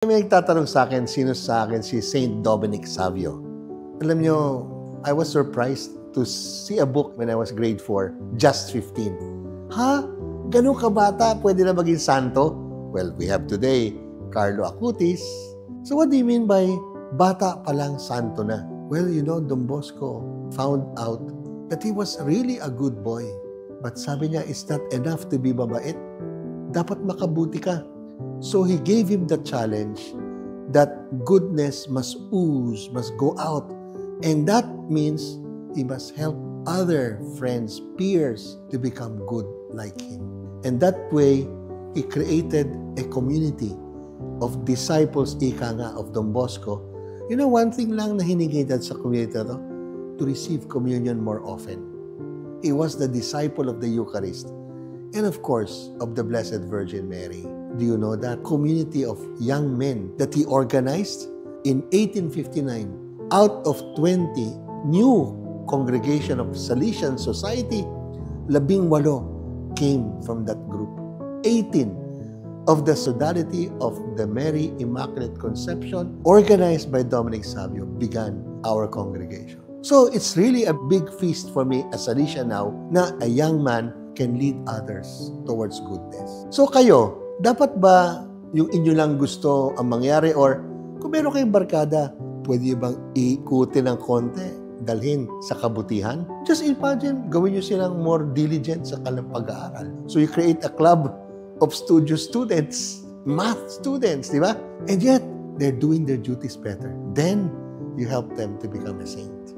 May nagtatanong sa akin, sino sa akin si Saint Dominic Savio. Alam nyo, I was surprised to see a book when I was grade 4, just 15. Ha? Ganun ka bata, pwede na maging santo? Well, we have today, Carlo Acutis. So what do you mean by bata palang santo na? Well, you know, Don Bosco found out that he was really a good boy. But sabi niya, it's not enough to be mabait. Dapat makabuti ka. So he gave him the challenge that goodness must ooze, must go out. And that means he must help other friends, peers, to become good like him. And that way, he created a community of disciples, ika nga, of Don Bosco. You know, one thing lang na hiningi sa community to receive communion more often. He was the disciple of the Eucharist. And of course, of the Blessed Virgin Mary. Do you know that community of young men that he organized in 1859, out of 20 new congregation of Salesian Society, 18 came from that group. 18 of the Solidarity of the Mary Immaculate Conception, organized by Dominic Savio, began our congregation. So it's really a big feast for me as Salesian now na a young man can lead others towards goodness. So kayo, dapat ba yung inyo lang gusto ang mangyari, or kung meron kayong barkada, pwede bang ikutin ng konti, dalhin sa kabutihan? Just imagine, gawin nyo silang more diligent sa kanilang pag-aaral. So you create a club of studio students, math students, di ba? And yet, they're doing their duties better. Then, you help them to become a saint.